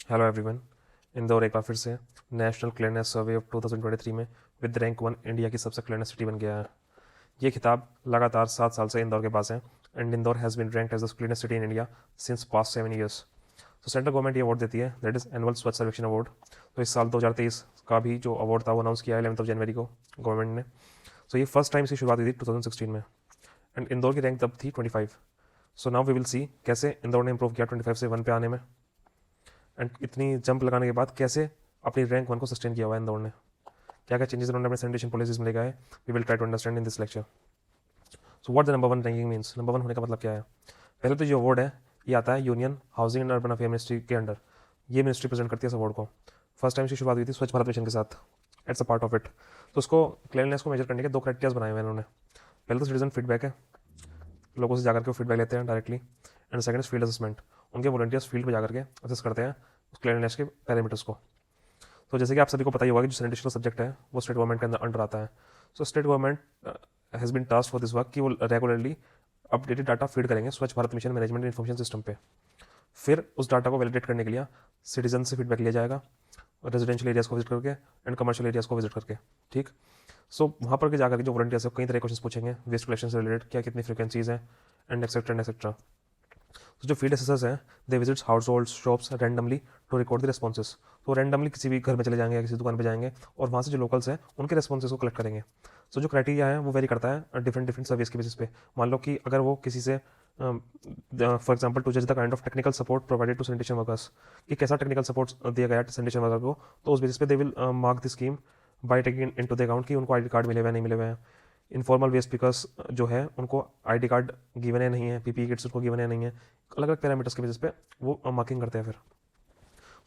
Hello everyone. Indore एक बार फिर से नेशनल क्लीननेस सर्वे ऑफ 2023 में विद रैंक 1 इंडिया की सबसे क्लीनेस्ट सिटी बन गया है। ये खिताब लगातार 7 साल से इंदौर के पास है and Indore has been ranked as the cleanest city in India since past 7 years. तो सेंट्रल गवर्नमेंट ये अवार्ड देती है, दैट इज़ एनुअल स्वच्छ सर्वेक्षण अवार्ड। तो इस साल 2023 का भी जो अवार्ड था वो अनाउंस किया है 11 जनवरी को गवर्नमेंट ने। सो ये फर्स्ट टाइम इसकी शुरुआत हुई थी 2016 में एंड इंदौर की रैंक तब थी 25। So now we will see कैसे इंदौर ने इंप्रूव किया 25 से 1 पे आने में, एंड इतनी जंप लगाने के बाद कैसे अपनी रैंक 1 को सस्टेन किया हुआ है इंदौर ने, क्या क्या चेंजेस उन्होंने अपने सैनिटेशन पॉलिसीज में लेकर आए। We will try to understand in this lecture. So what the number 1 ranking means, number 1 होने का मतलब क्या है। पहले तो जो अवार्ड है ये आता है union housing and urban affair ministry के अंडर। ये मिनिस्ट्री प्रेजेंट करती है इस अवार्ड को। फर्स्ट टाइम इसकी शुरुआत हुई थी स्वच्छ भारत मिशन के साथ, एट्स अ पार्ट ऑफ इट। तो उसको क्लीननेस को मेजर करने के 2 क्राइटेरियाज बनाए हुए हैं उन्होंने। पहले तो सिटीजन फीडबैक है, लोगों से जाकर के वो फीडबैक लेते हैं directly, and second is field assessment. उनके वॉलंटियर्स फील्ड पर जाकर के असेस करते हैं उस क्लीननेस के पैरामीटर्स को। तो जैसे कि आप सभी को पता ही होगा कि जो सैनिटेशन सब्जेक्ट है वो स्टेट गवर्नमेंट के अंदर आता है। So state government has been task for this work कि वो रेगुलरली अपडेटेड डाटा फीड करेंगे Swachh Bharat mission management information system पे। फिर उस डाटा को वैलिडेट करने के लिए सिटीजन से फीडबैक लिया जाएगा, रेजिडेंशियल एरियाज को विजिट करके एंड कमर्शियल एरियाज को विजिट करके। ठीक। सो वहाँ पर के जाकर के जो वॉलंटियर्स है कई तरह के क्वेश्चन पूछेंगे वेस्ट कलेक्शन से रिलेटेड, क्या कितनी फ्रिक्वेंसीज हैं एंड एक्सेट्रा। तो जो फील्ड असेसर्स हैं they visits household shops randomly to record the responses. तो रैंडमली किसी भी घर में चले जाएंगे या किसी दुकान पे जाएंगे और वहाँ से जो लोकल्स हैं उनके रिस्पॉन्सेस को कलेक्ट करेंगे। सो जो क्राइटेरिया है वो वेरी करता है डिफरेंट डिफरेंट सर्विस के बेसिस पे। मान लो कि अगर वो किसी से फॉर एग्जाम्पल टू जज the kind of technical support provided to sanitation workers, कि कैसा टेक्निकल सपोर्ट दिया गया सैनिटेशन वर्कर को, तो उस बेसिस पे they will mark the scheme by taking into the account कि उनको आईडी कार्ड मिले हुए नहीं मिले हुए हैं। इनफॉर्मल वेस्ट पिकर्स जो है उनको आईडी कार्ड गिवन है नहीं है, पीपी किट्स उनको गिवन है नहीं है, अलग अलग पैरामीटर्स के बेसिस पे वो मार्किंग करते हैं फिर।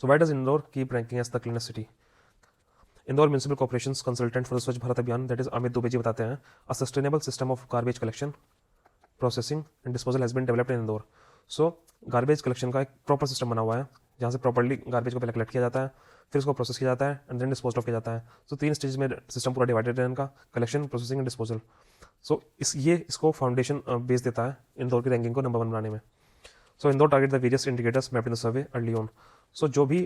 So why does Indore keep ranking as the cleanest city. Indore municipal corporation consultant for the Swachh Bharat Abhiyan that is Amit Dubey ji बताते हैं a sustainable system of garbage collection processing and disposal has been developed in Indore. So garbage collection का एक proper system बना हुआ है जहाँ से properly garbage को पहले कलेक्ट किया जाता है, फिर उसको प्रोसेस किया जाता है एंड देन डिस्पोज ऑफ किया जाता है। सो 3 स्टेज में सिस्टम पूरा डिवाइडेड है इनका, कलेक्शन प्रोसेसिंग एंड डिस्पोजल। सो इसको फाउंडेशन बेस देता है इंदौर की रैंकिंग को नंबर 1 बनाने में। So Indore target the various indicators map in the survey early on. So जो भी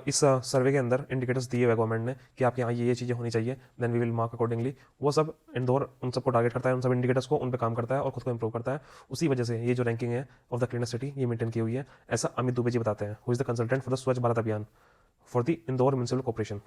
इस सर्वे के अंदर इंडिकेटर्स दिए हुए गवर्नमेंट ने कि आपके यहाँ ये चीज़ें होनी चाहिए, then we will mark accordingly, वो सब इंदौर उन सबको टारगेट करता है, उन सब इंडिकेटर्स को उन पर काम करता है और खुद को इंप्रूव करता है। उसी वजह से ये जो रैंकिंग है ऑफ द क्लीनेस्ट सिटी ये मेंटेन की हुई है, ऐसा अमित दुबे जी बताते हैं, who is the consultant for the Swachh Bharat Abhiyan for the Indore municipal corporation.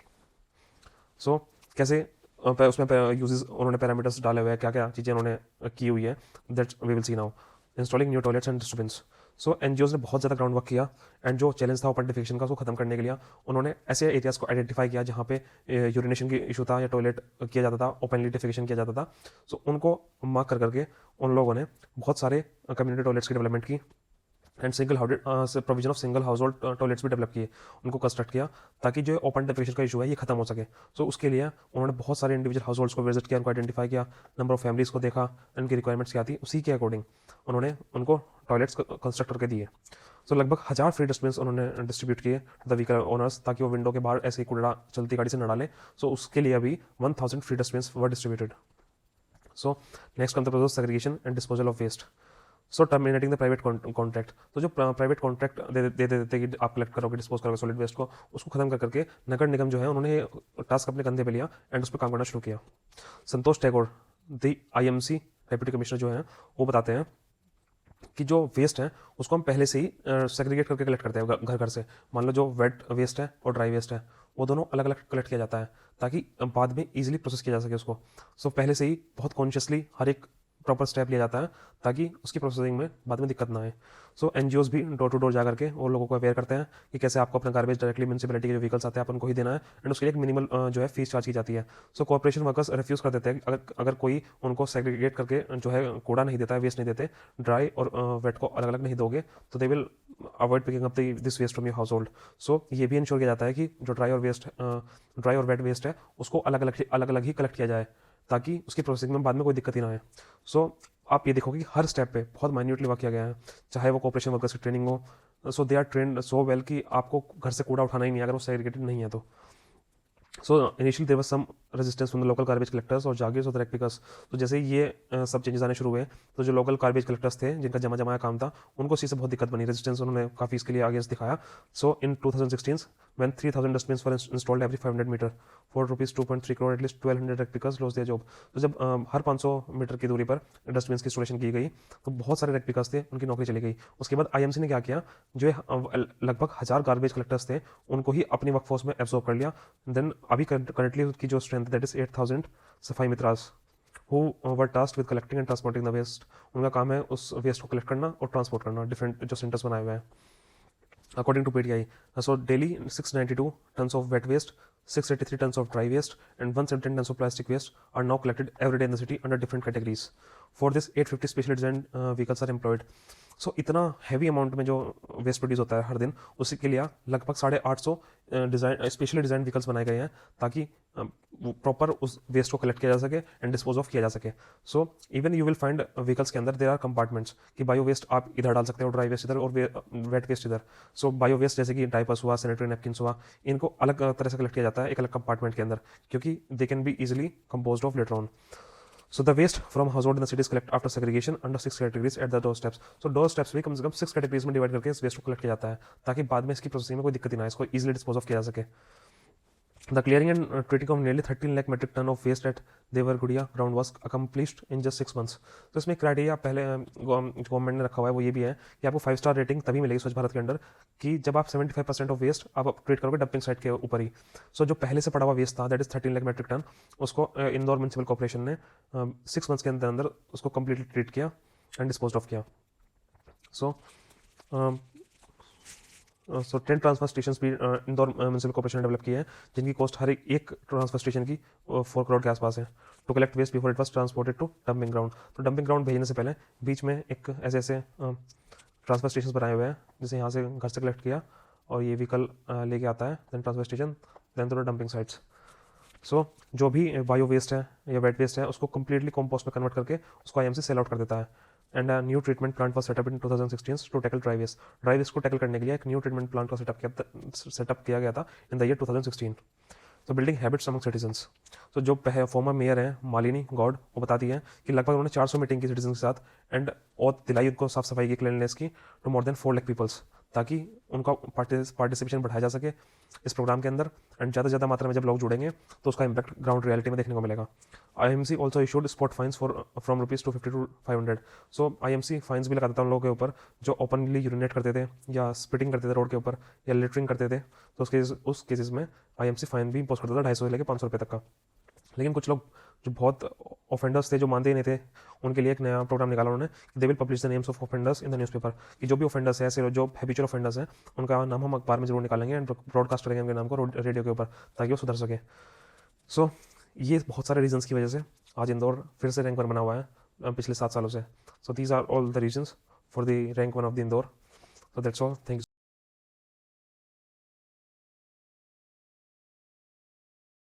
So कैसे उसमें यूजेस उन्होंने पैरामीटर्स डाले हुए हैं, क्या क्या चीज़ें उन्होंने की हुई है, that we will see now. Installing new toilets and disturbance. So NGOs ने बहुत ज़्यादा ग्राउंड वर्क किया एंड जो चैलेंज था ओपन डिफेकेशन का उसको खत्म करने के लिए उन्होंने ऐसे एरियाज को आइडेंटिफाई किया जहाँ पे यूरिनेशन की इशू था या टॉयलेट किया जाता था, ओपनली डिफेकेशन किया जाता था। सो उनको मार्क कर करके उन लोगों ने बहुत सारे कम्युनिटी टॉयलेट्स की डेवलपमेंट की and single provision of single house hold toilets भी डेवलप किए, उनको कंस्ट्रक्ट किया ताकि जो ओपन डेफिकेशन का इशू है ये खत्म हो सके। सो उसके लिए उन्होंने बहुत सारे इंडिविजुअल हाउस होल्ड्स को विजिट किया, उनको आइडेंटिफाई किया, नंबर ऑफ फैमिलीज को देखा, उनकी रिक्वायरमेंट्स क्या थी, उसी के अकॉर्डिंग उन्होंने उनको टॉयलेट्स कंस्ट्रक्ट करके दिए। सो लगभग 1000 फ्री डस्टबिन उन्होंने डिस्ट्रीब्यूट किए द व्हीकल ओनर्स ताकि वो विंडो के बाहर ऐसे ही कूड़ा चलती गाड़ी से न डालें। सो उसके लिए अभी 1000 free dustbin were distributed. So next come the segregation and disposal of waste. So terminating the private contract. तो जो प्राइवेट कॉन्ट्रैक्ट दे देते कि आप कलेक्ट करोगे डिस्पोज करोगे सॉलिड वेस्ट को, उसको खत्म कर करके नगर निगम जो है उन्होंने टास्क अपने कंधे पे लिया एंड उस पर काम करना शुरू किया। Santosh Tagore the IMC deputy commissioner जो है वो बताते हैं कि जो वेस्ट है उसको हम पहले से ही सेग्रीगेट करके कलेक्ट करते हैं घर घर से। मान लो जो वेट वेस्ट है और ड्राई वेस्ट है वो दोनों अलग अलग कलेक्ट किया जाता है ताकि बाद में इजीली प्रोसेस किया जा सके उसको। सो पहले से ही बहुत कॉन्शियसली हर एक प्रॉपर स्टेप लिया जाता है ताकि उसकी प्रोसेसिंग में बाद में दिक्कत ना आए। सो एनजीओज भी डोर टू डोर जा करके वो लोगों को अवेयर करते हैं कि कैसे आपको अपना गार्बेज डायरेक्टली म्यूनसिपैलिटी के जो व्हीकल्स आते हैं आप उनको ही देना है एंड उसके लिए एक मिनिमल जो है फीस चार्ज की जाती है। सो कॉर्पोरेशन वर्कर्स रिफ्यूज़ कर देते हैं अगर कोई उनको सेग्रीगेट करके जो है कूड़ा नहीं देता है, वेस्ट नहीं देते, ड्राई और वेट को अलग अलग नहीं दोगे तो they will avoid picking up this waste from your household. So ये भी इंश्योर किया जाता है कि जो ड्राई और वेट वेस्ट है उसको अलग अलग ही कलेक्ट किया जाए ताकि उसकी प्रोसेसिंग में बाद में कोई दिक्कत ही ना आए। सो आप ये देखोगे कि हर स्टेप पे बहुत माइन्यूटली वर्क किया गया है, चाहे वो कॉर्पोरेशन वर्कर्स की ट्रेनिंग हो। So they are trained so well कि आपको घर से कूड़ा उठाना ही नहीं है अगर वो सेग्रीगेटेड नहीं है तो। So initially there was some resistance from the local garbage collectors और जागीर्स और द रेक्टिकस। तो जैसे ही ये सब चेंजेस आने शुरू हुए तो जो लोकल गार्बेज कलेक्टर्स थे जिनका जमा जमाया काम था उनको इसी से बहुत दिक्कत बनी, रेजिस्टेंस उन्होंने काफ़ी इसके लिए अगेंस्ट दिखाया। So in 2016 when 3000 dustbins were installed every 500 metre for rupees 2.3 crore at least 1200 ragpickers loss their job. तो जब हर 500 मीटर की दूरी पर डस्टबिन्स की इंस्टॉलेशन की गई तो बहुत सारे रेक्टिकस थे, उनकी नौकरी चली गई। उसके बाद आईएमसी ने क्या किया, जो लगभग 1000 गार्बेज कलेक्टर्स थे उनको ही अपनी वर्कफोर्स में एब्जॉर्ब कर लिया। देन अभी करंटली उसकी जो स्ट्रेंथ दैट इज 8000 सफाई Mitraz who were tasked with collecting and transporting the waste। उनका काम है उस वेस्ट को कलेक्ट करना और ट्रांसपोर्ट करना, डिफरेंट जो सेंटर्स बनाए हुए हैं। According to PTI, so daily 692 tons of wet waste, 683 tons of dry waste, and 117 tons of plastic waste are now collected every day in the city under different categories. For this, 850 specially designed vehicles are employed. सो इतना heavy amount में जो waste produce होता है हर दिन, उसी के लिए लगभग 850 डिज़ाइन स्पेशली डिज़ाइन व्हीकल्स बनाए गए हैं ताकि प्रॉपर उस वेस्ट को कलेक्ट किया जा सके एंड डिस्पोज ऑफ किया जा सके। So even you will find vehicles के अंदर देयर आर कंपार्टमेंट्स कि बायो वेस्ट आप इधर डाल सकते हो, ड्राई वेस्ट इधर और वेट वेस्ट इधर। सो बायो वेस्ट जैसे कि डाइपर्स हुआ, सैनिटरी नैपकिन्स हुआ, इनको अलग तरह से कलेक्ट किया जाता है एक अलग कंपार्टमेंट के अंदर क्योंकि they can be easily composed of later on. So the waste from household in the cities collect after segregation under 6 categories at the doorsteps. So doorsteps भी कम से कम 6 कैटेगरीज में डिवाइड करके इस वेस्ट को कलेक्ट किया जाता है ताकि बाद में इसकी प्रोसेसिंग में कोई दिक्कत ही ना आए, इसको इजीली डिस्पोज ऑफ किया जा सके। The clearing and treating of nearly 13 lakh metric ton of waste at Devargudiya ground was accomplished in just 6 months। तो इसमें क्राइटेरिया पहले गवर्नमेंट ने रखा हुआ है वो ये भी है कि आपको 5 स्टार रेटिंग तभी मिलेगी स्वच्छ भारत के अंडर कि जब आप 75% ऑफ वेस्ट आप ट्रीट करोगे डंपिंग साइट के ऊपर ही। सो जो पहले से पड़ा हुआ वेस्ट था that is 13 lakh metric ton, उसको इंदौर म्यूनसिपल कॉर्पोरेशन ने 6 मंथ्स के अंदर अंदर उसको कम्प्लीटली ट्रीट किया एंड डिस्पोज ऑफ किया। सो 10 ट्रांसफर स्टेशन भी इंदौर म्यूनसिपल कॉर्पोरेशन ने डेवलप किए हैं जिनकी कॉस्ट हर एक ट्रांसफर स्टेशन की 4 करोड़ के आसपास है। To collect waste before it was transported to dumping ground. तो डंपिंग ग्राउंड भेजने से पहले बीच में एक ऐसे ऐसे ट्रांसफर स्टेशन बनाए हुए हैं जैसे यहाँ से घर से कलेक्ट किया और ये व्हीकल लेके आता है, देन ट्रांसफर स्टेशन, देन तो डंपिंग साइट्स। सो जो भी बायो वेस्ट है या वेट वेस्ट है उसको कम्प्लीटली कंपोस्ट में कन्वर्ट करके उसको आईएमसी सेल आउट कर देता है। And new treatment plant was setup in 2016 to tackle dry waste. Dry waste को टैकल करने के लिए एक न्यू ट्रीटमेंट प्लांट का सेटअप किया गया था इन द ईयर 2016। तो बिल्डिंग हैबिट्स अमंग सिटीजन्स। तो जो फॉर्मर मेयर है मालिनी गौड़, वो बताती है कि लगभग उन्होंने 400 मीटिंग की सिटीजन के साथ एंड और दिलाई उनको साफ सफाई की, क्लीननेस की to more than 4 lakh peoples, ताकि उनका पार्टिसिपेशन बढ़ाया जा सके इस प्रोग्राम के अंदर। एंड ज़्यादा से ज़्यादा मात्रा में जब लोग जुड़ेंगे तो उसका इम्पैक्ट ग्राउंड रियलिटी में देखने को मिलेगा। IMC also issued spot fines from rupees 250 to 500। So IMC fines भी लगाता था उन लोगों के ऊपर जो ओपनली यूरिनेट करते थे या स्पिटिंग करते थे रोड के ऊपर या लिटरिंग करते थे। तो उस केसेस में आईएमसी फाइन भी इम्पोज करता था 250 से लेकर 500 रुपये तक का। लेकिन कुछ लोग जो बहुत ऑफेंडर्स थे जो मानते ही नहीं थे उनके लिए एक नया प्रोग्राम निकाला उन्होंने, they will publish the names of offenders in the newspaper. कि जो भी ऑफेंडर्स है ऐसे जो हैबिचुअल ऑफेंडर्स हैं उनका नाम हम अखबार में जरूर निकालेंगे एंड ब्रॉडकास्ट करेंगे उनके नाम को रेडियो के ऊपर ताकि वो सुधर सके। सो ये बहुत सारे रीजंस की वजह से आज इंदौर फिर से रैंक 1 बना हुआ है पिछले 7 सालों से। So these are all the reasons for the rank 1 of the Indore. So that's all, thank you.